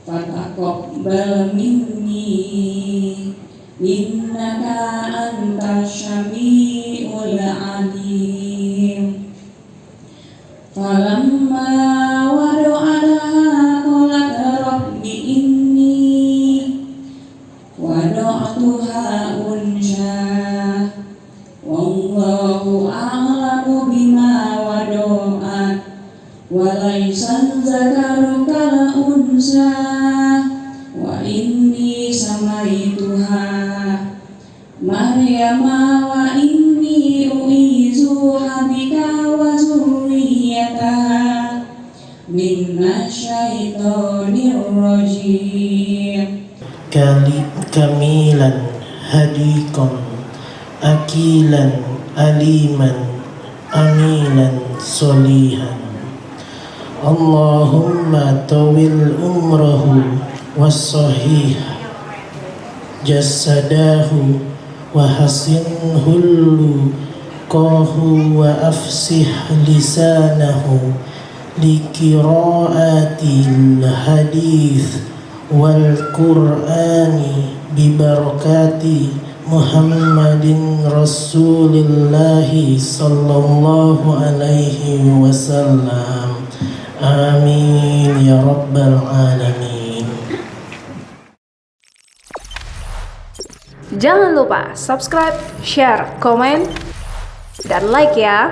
fataqabbal minni innaka antas syami'ul alim. Falamma wada'alaha qalat rabbi inni wada'tuha unsha wallahu a'lamu bima wada'at walaysa dzakaru kal unsa wa inni samaituha Maryama wa inni uizuha bika wa zurriyataha minasyaitonir rajim. Kamilan hadikan akilan aliman amilan solihan. Allahumma tawil umrahu was-sahih jasadahu wa hasinhul qahu wa afsih lisanahu liqiraatil hadith wal qur'ani bibarakati Muhammadin Rasulillahi sallallahu alaihi wasallam. Amin ya rabbal alamin. Jangan lupa subscribe, share, komen, dan like ya.